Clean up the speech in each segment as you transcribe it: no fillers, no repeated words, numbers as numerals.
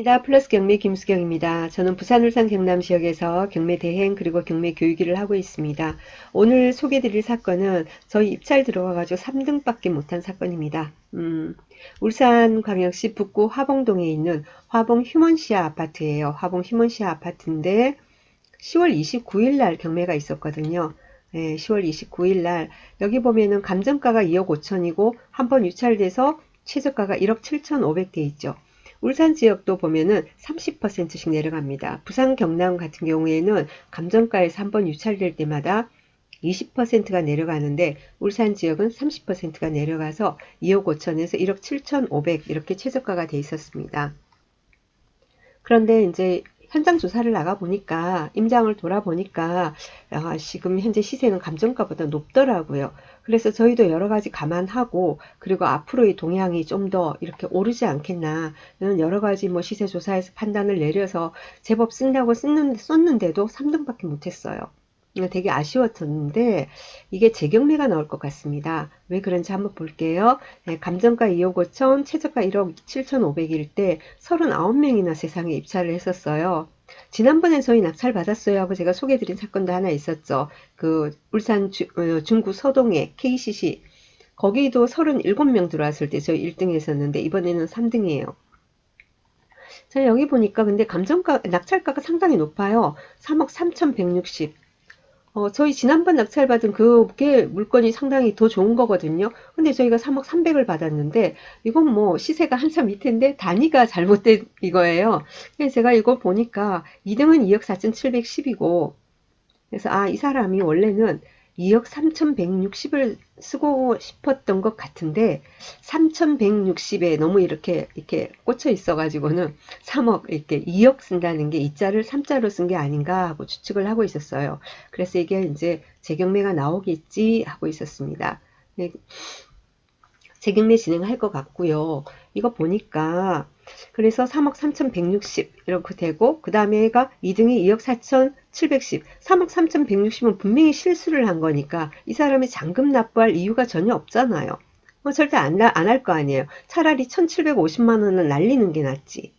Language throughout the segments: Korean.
반갑습니다. 플러스 경매 김수경입니다. 저는 부산, 울산, 경남 지역에서 경매 대행 그리고 경매 교육일을 하고 있습니다. 오늘 소개드릴 사건은 저희 입찰 들어와가지고 3등밖에 못한 사건입니다. 울산광역시 북구 화봉동에 있는 화봉 휴먼시아 아파트예요. 화봉 휴먼시아 아파트인데 10월 29일 날 경매가 있었거든요. 네, 10월 29일 날 여기 보면은 감정가가 2억 5천이고 한 번 유찰돼서 최저가가 1억 7,500 돼 있죠. 울산 지역도 보면은 30%씩 내려갑니다. 부산 경남 같은 경우에는 감정가에서 한 번 유찰될 때마다 20%가 내려가는데 울산 지역은 30%가 내려가서 2억 5천에서 1억 7,500 이렇게 최저가가 돼 있었습니다. 그런데 이제 현장 조사를 나가 보니까 임장을 돌아보니까 지금 현재 시세는 감정가보다 높더라고요. 그래서 저희도 여러 가지 감안하고 그리고 앞으로의 동향이 좀 더 이렇게 오르지 않겠나 여러 가지 뭐 시세 조사에서 판단을 내려서 제법 쓴다고 썼는데도 3등밖에 못했어요. 되게 아쉬웠었는데 이게 재경매가 나올 것 같습니다. 왜 그런지 한번 볼게요. 네, 감정가 2억 5천, 최저가 1억 7,500일 때 39명이나 세상에 입찰을 했었어요. 지난번에 저희 낙찰 받았어요 하고 제가 소개드린 사건도 하나 있었죠. 그 울산 중구 서동에 KCC 거기도 37명 들어왔을 때 저희 1등 했었는데 이번에는 3등이에요. 자, 여기 보니까 근데 감정가 낙찰가가 상당히 높아요. 3억 3,160. 저희 지난번 낙찰받은 그게 물건이 상당히 더 좋은 거거든요. 근데 저희가 3억 3백을 받았는데 이건 뭐 시세가 한참 밑인데 단위가 잘못된 이거예요. 그래서 제가 이거 보니까 2등은 2억 4,710이고 그래서 이 사람이 원래는 2억 3,160을 쓰고 싶었던 것 같은데 3,160에 너무 이렇게 꽂혀 있어가지고는 3억 이렇게 2억 쓴다는 게 2자를 3자로 쓴 게 아닌가 하고 추측을 하고 있었어요. 그래서 이게 이제 재경매가 나오겠지 하고 있었습니다. 네, 재경매 진행할 것 같고요. 이거 보니까 그래서 3억 3,160 이렇게 되고 그 다음에가 2등이 2억 4,710 3억 3,160은 분명히 실수를 한 거니까 이 사람이 잔금 납부할 이유가 전혀 없잖아요. 절대 안 할 거 아니에요. 차라리 1,750만 원을 날리는 게 낫지.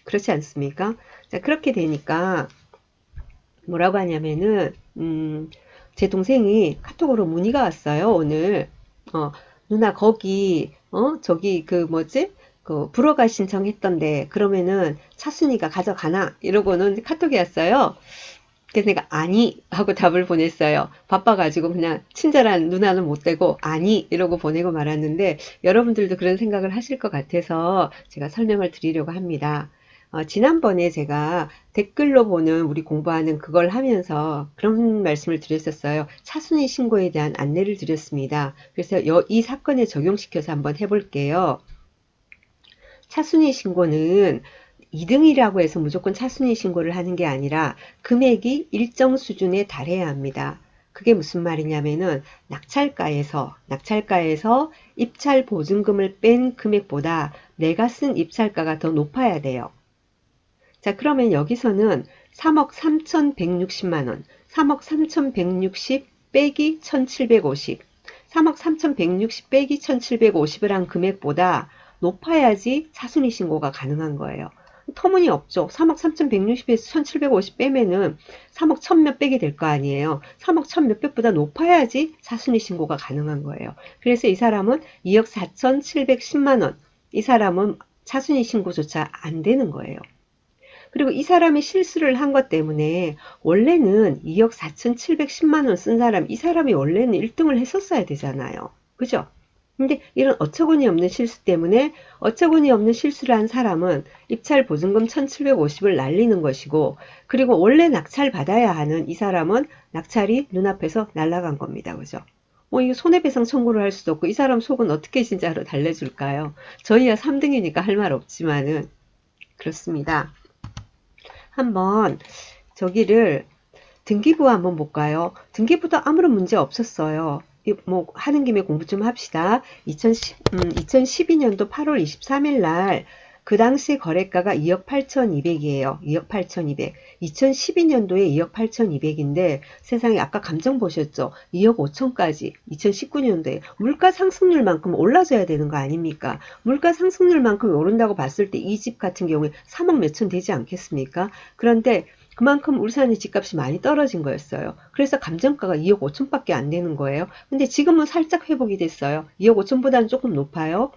그렇지 않습니까? 자, 그렇게 되니까 뭐라고 하냐면은 제 동생이 카톡으로 문의가 왔어요. 오늘 누나 거기 저기 그 뭐지 그 불허가 신청했던데 그러면은 차순이가 가져가나 이러고는 카톡이 왔어요. 그래서 내가 아니 하고 답을 보냈어요. 바빠가지고 그냥 친절한 누나는 못 되고 아니 이러고 보내고 말았는데 여러분들도 그런 생각을 하실 것 같아서 제가 설명을 드리려고 합니다. 지난번에 제가 댓글로 보는 우리 공부하는 그걸 하면서 그런 말씀을 드렸었어요. 차순위 신고에 대한 안내를 드렸습니다. 그래서 이 사건에 적용시켜서 한번 해볼게요. 차순위 신고는 2등이라고 해서 무조건 차순위 신고를 하는 게 아니라 금액이 일정 수준에 달해야 합니다. 그게 무슨 말이냐면은 낙찰가에서 입찰 보증금을 뺀 금액보다 내가 쓴 입찰가가 더 높아야 돼요. 자, 그러면 여기서는 3억 3,160만 원, 3억 3,160 빼기 1,750, 3억 3,160 빼기 1,750을 한 금액보다 높아야지 차순위 신고가 가능한 거예요. 터무니없죠. 3억 3,160에서 1,750 빼면은 3억 1,000몇 백이 될 거 아니에요. 3억 1,000몇 백보다 높아야지 차순위 신고가 가능한 거예요. 그래서 이 사람은 2억 4,710만 원, 이 사람은 차순위 신고조차 안 되는 거예요. 그리고 이 사람이 실수를 한 것 때문에 원래는 2억 4,710만 원 쓴 사람, 이 사람이 원래는 1등을 했었어야 되잖아요. 그죠? 근데 이런 어처구니 없는 실수 때문에 어처구니 없는 실수를 한 사람은 입찰 보증금 1,750을 날리는 것이고 그리고 원래 낙찰 받아야 하는 이 사람은 낙찰이 눈앞에서 날아간 겁니다. 그죠? 이거 손해배상 청구를 할 수도 없고 이 사람 속은 어떻게 진짜로 달래줄까요? 저희야 3등이니까 할 말 없지만은 그렇습니다. 한번 저기를 등기부 한번 볼까요? 등기부도 아무런 문제 없었어요. 뭐 하는 김에 공부 좀 합시다. 2012년도 8월 23일 날 그 당시 거래가가 2억 8,200이에요. 2억 8,200. 2012년도에 2억 8,200인데 세상에 아까 감정 보셨죠? 2억 5천까지 2019년도에 물가 상승률만큼 올라줘야 되는 거 아닙니까? 물가 상승률만큼 오른다고 봤을 때 이 집 같은 경우에 3억 몇천 되지 않겠습니까? 그런데 그만큼 울산의 집값이 많이 떨어진 거였어요. 그래서 감정가가 2억 5천밖에 안 되는 거예요. 근데 지금은 살짝 회복이 됐어요. 2억 5천보다는 조금 높아요.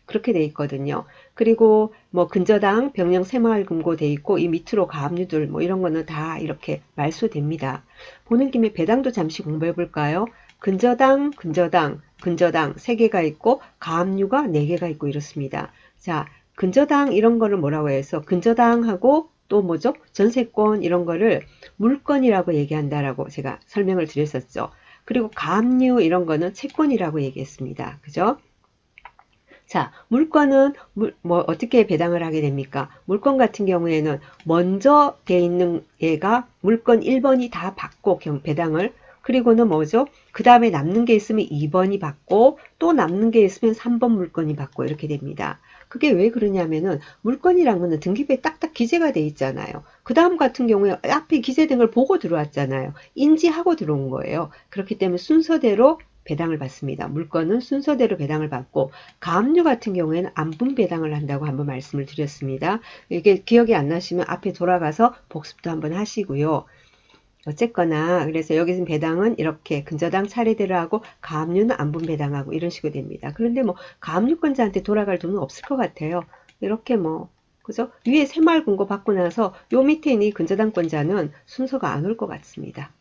그렇게 돼 있거든요. 그리고 뭐 근저당, 병영 새마을금고 돼 있고 이 밑으로 가압류들 뭐 이런 거는 다 이렇게 말소됩니다. 보는 김에 배당도 잠시 공부해 볼까요? 근저당, 근저당, 근저당 3개가 있고 가압류가 4개가 있고 이렇습니다. 자, 근저당 이런 거를 뭐라고 해서 근저당하고 또 뭐죠? 전세권 이런 거를 물건이라고 얘기한다라고 제가 설명을 드렸었죠. 그리고 가압류 이런 거는 채권이라고 얘기했습니다. 그죠? 자, 물건은 뭐 어떻게 배당을 하게 됩니까? 물건 같은 경우에는 먼저 돼 있는 얘가 물건 1번이 다 받고 배당을 그리고는 뭐죠? 그 다음에 남는 게 있으면 2번이 받고 또 남는 게 있으면 3번 물건이 받고 이렇게 됩니다. 그게 왜 그러냐면은 물건이란 거는 등기부에 딱딱 기재가 돼 있잖아요. 그 다음 같은 경우에 앞에 기재된 걸 보고 들어왔잖아요. 인지하고 들어온 거예요. 그렇기 때문에 순서대로 배당을 받습니다. 물건은 순서대로 배당을 받고 가압류 같은 경우에는 안분 배당을 한다고 한번 말씀을 드렸습니다. 이게 기억이 안 나시면 앞에 돌아가서 복습도 한번 하시고요. 어쨌거나 그래서 여기서 배당은 이렇게 근저당 차례대로 하고 가압류는 안분 배당하고 이런 식으로 됩니다. 그런데 뭐 가압류권자한테 돌아갈 돈은 없을 것 같아요. 이렇게 뭐 그죠? 위에 새마을금고 받고 나서 요 밑에 있는 근저당권자는 순서가 안 올 것 같습니다.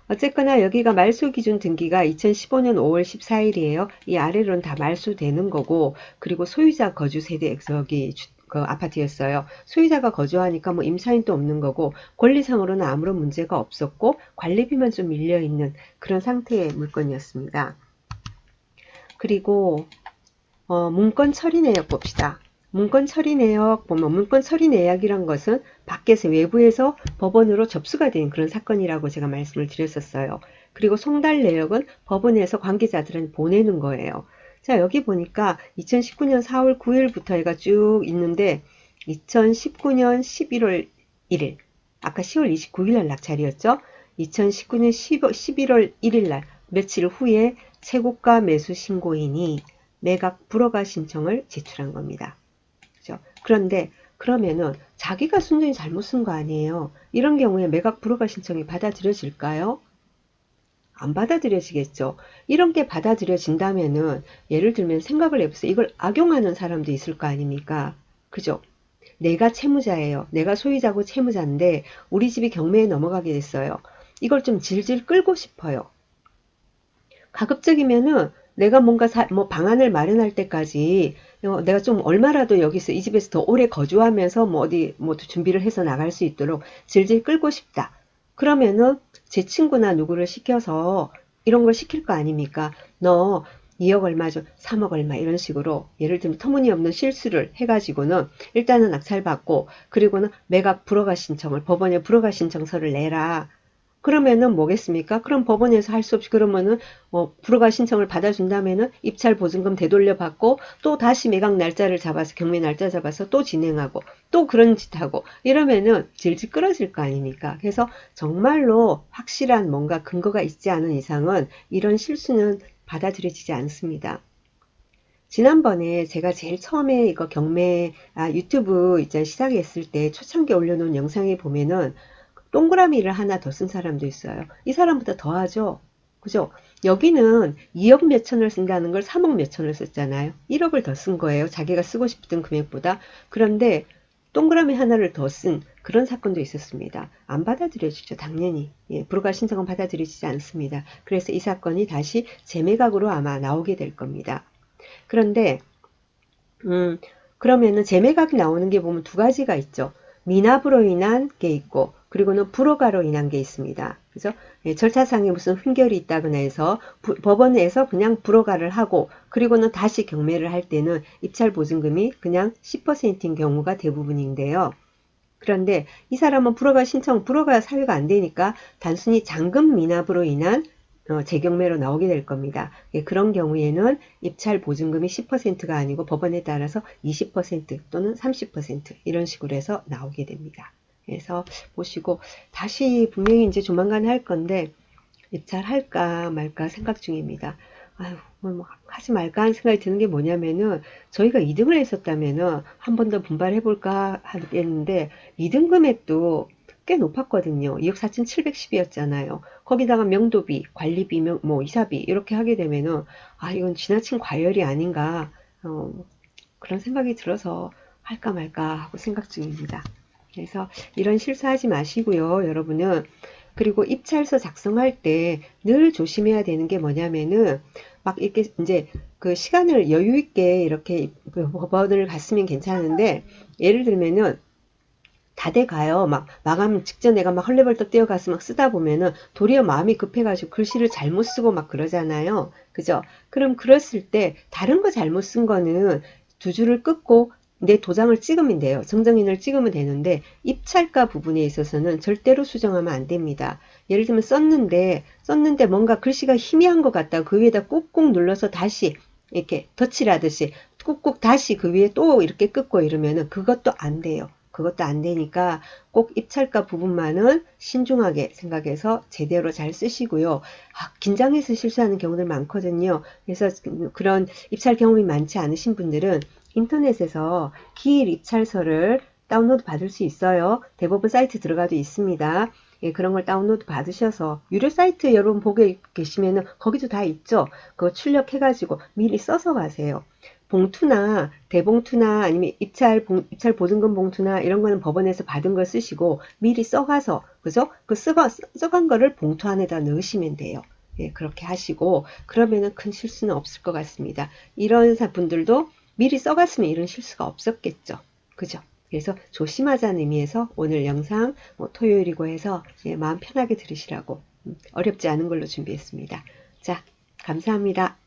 어쨌거나 여기가 말소 기준 등기가 2015년 5월 14일이에요. 이 아래로는 다 말소되는 거고 그리고 소유자 거주 세대 여기 그 아파트였어요. 소유자가 거주하니까 뭐 임차인도 없는 거고 권리상으로는 아무런 문제가 없었고 관리비만 좀 밀려있는 그런 상태의 물건이었습니다. 그리고 문건 처리 내역 봅시다. 문건 처리 내역 보면 문건 처리 내역이란 것은 밖에서 외부에서 법원으로 접수가 된 그런 사건이라고 제가 말씀을 드렸었어요. 그리고 송달 내역은 법원에서 관계자들한테 보내는 거예요. 자, 여기 보니까 2019년 4월 9일부터 해가 쭉 있는데 2019년 11월 1일 아까 10월 29일 날 낙찰이었죠. 2019년 11월 1일 날 며칠 후에 최고가 매수 신고인이 매각 불허가 신청을 제출한 겁니다. 그죠? 그런데 그러면은 자기가 순전히 잘못 쓴 거 아니에요. 이런 경우에 매각 불허가 신청이 받아들여질까요? 안 받아들여지겠죠. 이런 게 받아들여진다면은 예를 들면 생각을 해보세요. 이걸 악용하는 사람도 있을 거 아닙니까? 그죠? 내가 채무자예요. 내가 소유자고 채무자인데 우리 집이 경매에 넘어가게 됐어요. 이걸 좀 질질 끌고 싶어요. 가급적이면은 내가 뭔가 뭐 방안을 마련할 때까지 내가 좀 얼마라도 여기서 이 집에서 더 오래 거주하면서 뭐 어디 뭐 준비를 해서 나갈 수 있도록 질질 끌고 싶다. 그러면은 제 친구나 누구를 시켜서 이런 걸 시킬 거 아닙니까? 너 2억 얼마 줘, 3억 얼마 이런 식으로 예를 들면 터무니없는 실수를 해가지고는 일단은 낙찰받고 그리고는 매각 불허가 신청을 법원에 불허가 신청서를 내라. 그러면은 뭐겠습니까? 그럼 법원에서 할 수 없이 그러면은 불허가 신청을 받아준다면은 입찰 보증금 되돌려 받고 또 다시 매각 날짜를 잡아서 경매 날짜 잡아서 또 진행하고 또 그런 짓 하고 이러면은 질질 끌어질 거 아닙니까? 그래서 정말로 확실한 뭔가 근거가 있지 않은 이상은 이런 실수는 받아들여지지 않습니다. 지난번에 제가 제일 처음에 이거 경매 유튜브 이제 시작했을 때 초창기에 올려놓은 영상에 보면은 동그라미를 하나 더 쓴 사람도 있어요. 이 사람보다 더 하죠. 그죠? 여기는 2억 몇천을 쓴다는 걸 3억 몇천을 썼잖아요. 1억을 더 쓴 거예요. 자기가 쓰고 싶던 금액보다. 그런데 동그라미 하나를 더 쓴 그런 사건도 있었습니다. 안 받아들여지죠. 당연히. 예, 불허가 신청은 받아들여지지 않습니다. 그래서 이 사건이 다시 재매각으로 아마 나오게 될 겁니다. 그런데 그러면은 재매각이 나오는 게 보면 두 가지가 있죠. 미납으로 인한 게 있고 그리고는 불허가로 인한 게 있습니다. 그죠? 예, 절차상에 무슨 흠결이 있다거나 해서 법원에서 그냥 불허가를 하고 그리고는 다시 경매를 할 때는 입찰 보증금이 그냥 10%인 경우가 대부분인데요. 그런데 이 사람은 불허가 사유가 안 되니까 단순히 잔금 미납으로 인한 재경매로 나오게 될 겁니다. 예, 그런 경우에는 입찰 보증금이 10%가 아니고 법원에 따라서 20% 또는 30% 이런 식으로 해서 나오게 됩니다. 그래서 보시고 다시 분명히 이제 조만간 할 건데 입찰할까 말까 생각 중입니다. 아유, 뭐 하지 말까 하는 생각이 드는 게 뭐냐면은 저희가 2등을 했었다면은 한 번 더 분발해볼까 하겠는데 2등 금액도 꽤 높았거든요. 2억 4,710이었잖아요. 거기다가 명도비, 관리비, 뭐 이사비 이렇게 하게 되면은 아 이건 지나친 과열이 아닌가 그런 생각이 들어서 할까 말까 하고 생각 중입니다. 그래서 이런 실수하지 마시고요, 여러분은. 그리고 입찰서 작성할 때 늘 조심해야 되는 게 뭐냐면은 막 이렇게 이제 그 시간을 여유 있게 이렇게 법원을 갔으면 괜찮은데 예를 들면은 다 돼 가요. 막 마감 직전 내가 막 헐레벌떡 뛰어가서 막 쓰다 보면은 도리어 마음이 급해가지고 글씨를 잘못 쓰고 막 그러잖아요. 그죠? 그럼 그랬을 때 다른 거 잘못 쓴 거는 두 줄을 끊고 내 도장을 찍으면 돼요. 정정인을 찍으면 되는데 입찰가 부분에 있어서는 절대로 수정하면 안 됩니다. 예를 들면 썼는데 뭔가 글씨가 희미한 것 같다. 그 위에다 꾹꾹 눌러서 다시 이렇게 덧칠 하듯이 꾹꾹 다시 그 위에 또 이렇게 끊고 이러면은 그것도 안 돼요. 그것도 안 되니까 꼭 입찰가 부분만은 신중하게 생각해서 제대로 잘 쓰시고요. 긴장해서 실수하는 경우들 많거든요. 그래서 그런 입찰 경험이 많지 않으신 분들은 인터넷에서 기일 입찰서를 다운로드 받을 수 있어요. 대법원 사이트 들어가도 있습니다. 예, 그런 걸 다운로드 받으셔서 유료 사이트 여러분 보고 계시면은 거기도 다 있죠. 그거 출력해가지고 미리 써서 가세요. 봉투나 대봉투나 아니면 입찰 보증금 봉투나 이런 거는 법원에서 받은 걸 쓰시고 미리 써가서 그죠? 그 써간 거를 봉투 안에다 넣으시면 돼요. 예, 그렇게 하시고 그러면은 큰 실수는 없을 것 같습니다. 이런 분들도 미리 써갔으면 이런 실수가 없었겠죠. 그죠? 그래서 조심하자는 의미에서 오늘 영상 토요일이고 해서 예, 마음 편하게 들으시라고 어렵지 않은 걸로 준비했습니다. 자, 감사합니다.